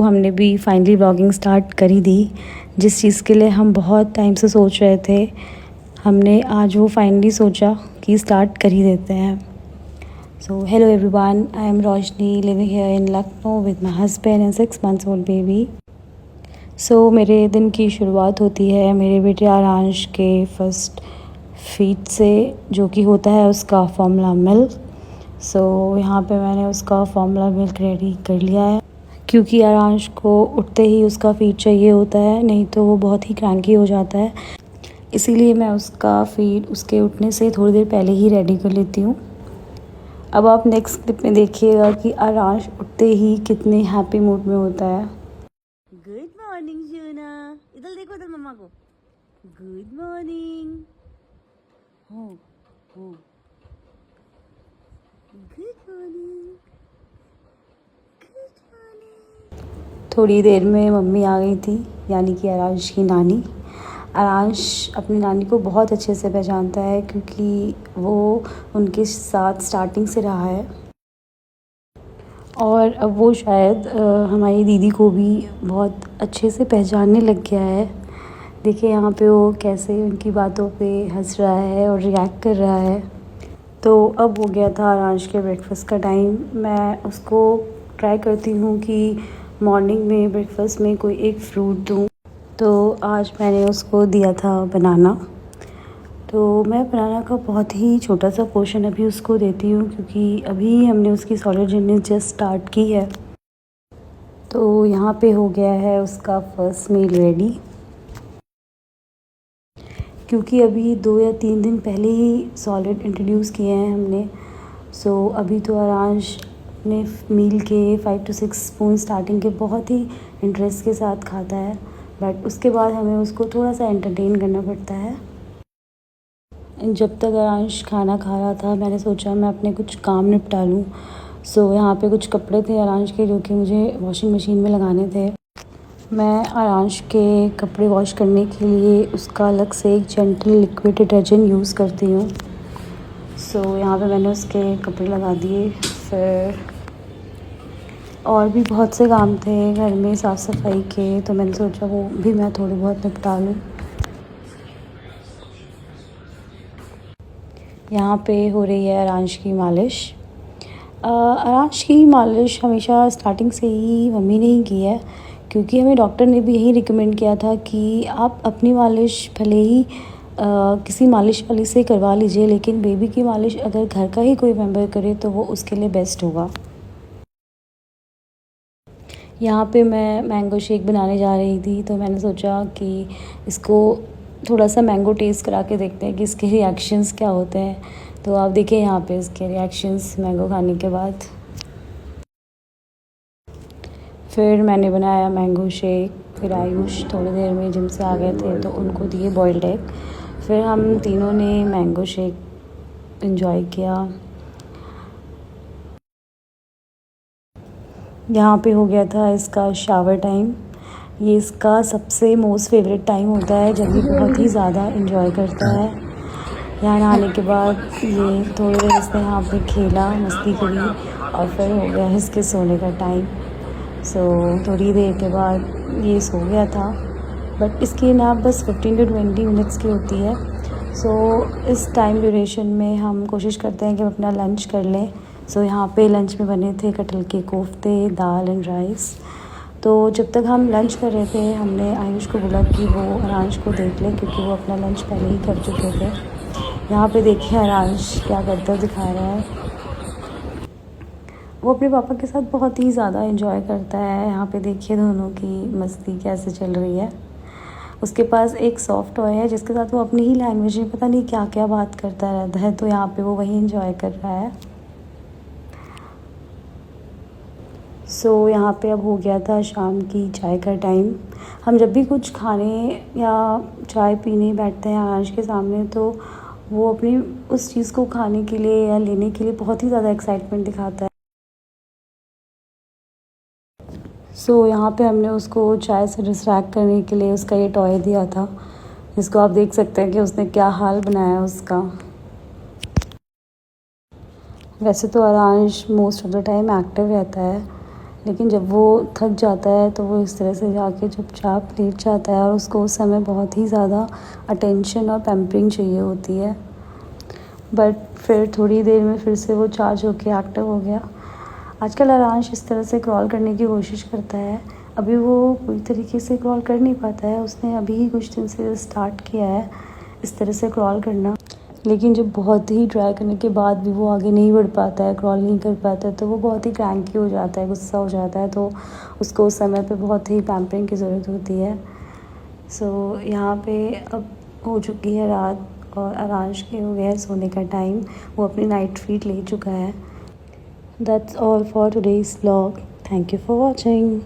हमने भी finally vlogging start कर ही दी, जिस चीज़ के लिए हम बहुत टाइम से सोच रहे थे। हमने आज वो फाइनली सोचा कि स्टार्ट कर ही देते हैं। Hello everyone, I am Roshni living here in Lucknow with my husband and 6 months old baby. मेरे दिन की शुरुआत होती है मेरे बेटे आरांश के फर्स्ट फीड से, जो कि होता है उसका फॉर्मूला मिल्क। यहाँ पे मैंने उसका फॉर्मूला मिल्क रेडी कर लिया है, क्योंकि आरांश को उठते ही उसका फीड चाहिए होता है, नहीं तो वो बहुत ही क्रैंकी हो जाता है। इसीलिए मैं उसका फीड उसके उठने से थोड़ी देर पहले ही रेडी कर लेती हूँ। अब आप नेक्स्ट क्लिप में देखिएगा कि आरांश उठते ही कितने हैप्पी मूड में होता है। गुड मॉर्निंग शोना, इधर देखो, इधर मम्मा को। Good morning. हो गुड मॉर्निंग। थोड़ी देर में मम्मी आ गई थी, यानी कि आरांश की नानी। आरांश अपनी नानी को बहुत अच्छे से पहचानता है, क्योंकि वो उनके साथ स्टार्टिंग से रहा है। और अब वो शायद हमारी दीदी को भी बहुत अच्छे से पहचानने लग गया है। देखिए यहाँ पे वो कैसे उनकी बातों पे हंस रहा है और रिएक्ट कर रहा है। तो अब हो गया था आरांश के ब्रेकफास्ट का टाइम। मैं उसको ट्राई करती हूँ कि मॉर्निंग में ब्रेकफास्ट में कोई एक फ्रूट दूँ। तो आज मैंने उसको दिया था बनाना। तो मैं बनाना का बहुत ही छोटा सा पोर्शन अभी उसको देती हूँ, क्योंकि अभी हमने उसकी सॉलिड जर्नी जस्ट स्टार्ट की है। तो यहाँ पे हो गया है उसका फर्स्ट मील रेडी, क्योंकि अभी 2 या 3 दिन पहले ही सॉलिड इंट्रोड्यूस किए हैं हमने। अभी तो आरांश अपने मील के 5 to 6 स्पून स्टार्टिंग के बहुत ही इंटरेस्ट के साथ खाता है, बट उसके बाद हमें उसको थोड़ा सा एंटरटेन करना पड़ता है। जब तक आरांश खाना खा रहा था, मैंने सोचा मैं अपने कुछ काम निपटा लूँ। यहाँ पे कुछ कपड़े थे आरांश के, जो कि मुझे वॉशिंग मशीन में लगाने थे। मैं आरांश के कपड़े वॉश करने के लिए उसका अलग से एक जेंटल लिक्विड डिटर्जेंट यूज़ करती हूँ। यहाँ पे मैंने उसके कपड़े लगा दिए। फिर और भी बहुत से काम थे घर में साफ़ सफाई के, तो मैंने सोचा वो भी मैं थोड़े बहुत निपटा लूँ। यहाँ पे हो रही है आरांश की मालिश। आरांश की मालिश हमेशा स्टार्टिंग से ही मम्मी ने ही की है, क्योंकि हमें डॉक्टर ने भी यही रिकमेंड किया था कि आप अपनी मालिश भले ही किसी मालिश वाली से करवा लीजिए, लेकिन बेबी की मालिश अगर घर का ही कोई मेंबर करे तो वो उसके लिए बेस्ट होगा। यहाँ पे मैं मैंगो शेक बनाने जा रही थी, तो मैंने सोचा कि इसको थोड़ा सा मैंगो टेस्ट करा के देखते हैं कि इसके रिएक्शंस क्या होते हैं। तो आप देखिए यहाँ पे इसके रिएक्शंस मैंगो खाने के बाद। फिर मैंने बनाया मैंगो शेक। फिर आयुष थोड़ी देर में जिम से आ गए थे, तो उनको दिए बॉइल्ड एग। फिर हम तीनों ने मैंगो शेक एंजॉय किया। यहाँ पे हो गया था इसका शावर टाइम। ये इसका सबसे मोस्ट फेवरेट टाइम होता है, जब ये बहुत ही ज़्यादा एंजॉय करता है। यहाँ नहाने के बाद ये थोड़ी देर इसने यहाँ पे खेला, मस्ती करी, और फिर हो गया इसके सोने का टाइम। थोड़ी देर के बाद ये सो गया था, बट इसकी नैप बस 15 to 20 मिनट्स की होती है। इस टाइम ड्यूरेशन में हम कोशिश करते हैं कि हम अपना लंच कर लें। यहाँ पे लंच में बने थे कटहल के कोफ्ते, दाल एंड राइस। तो जब तक हम लंच कर रहे थे, हमने आयुष को बोला कि वो आरांश को देख ले, क्योंकि वो अपना लंच पहले ही कर चुके थे। यहाँ पे देखिए आरांश क्या करता दिखा रहा है। वो अपने पापा के साथ बहुत ही ज़्यादा एंजॉय करता है। यहाँ पे देखिए दोनों की मस्ती कैसे चल रही है। उसके पास एक सॉफ्ट टॉय है, जिसके साथ वो अपनी ही लैंग्वेज में पता नहीं क्या क्या बात करता रहता है। तो यहाँ पे वो वही एंजॉय कर रहा है। यहाँ पे अब हो गया था शाम की चाय का टाइम। हम जब भी कुछ खाने या चाय पीने बैठते हैं आरांश के सामने, तो वो अपनी उस चीज़ को खाने के लिए या लेने के लिए बहुत ही ज़्यादा एक्साइटमेंट दिखाता है। यहाँ पे हमने उसको चाय से डिस्ट्रैक्ट करने के लिए उसका ये टॉय दिया था, जिसको आप देख सकते हैं कि उसने क्या हाल बनाया उसका। वैसे तो Aaransh most of the time active रहता है, लेकिन जब वो थक जाता है तो वो इस तरह से जाके चुपचाप लेट जाता है और उसको उस समय बहुत ही ज़्यादा अटेंशन और पैम्परिंग चाहिए होती है। बट फिर थोड़ी देर में फिर से वो चार्ज होके एक्टिव हो गया। आजकल आरांश इस तरह से क्रॉल करने की कोशिश करता है। अभी वो पूरी तरीके से क्रॉल कर नहीं पाता है, उसने अभी ही कुछ दिन से स्टार्ट किया है इस तरह से क्रॉल करना। लेकिन जब बहुत ही ट्राई करने के बाद भी वो आगे नहीं बढ़ पाता है, क्रॉल नहीं कर पाता है, तो वो बहुत ही क्रैंकी हो जाता है, गुस्सा हो जाता है। तो उसको उस समय पे बहुत ही पैम्परिंग की ज़रूरत होती है। सो यहाँ पे अब हो चुकी है रात और आरांश के हो गया है सोने का टाइम। वो अपनी नाइट फीड ले चुका है। That's all for today's vlog. Thank you for watching.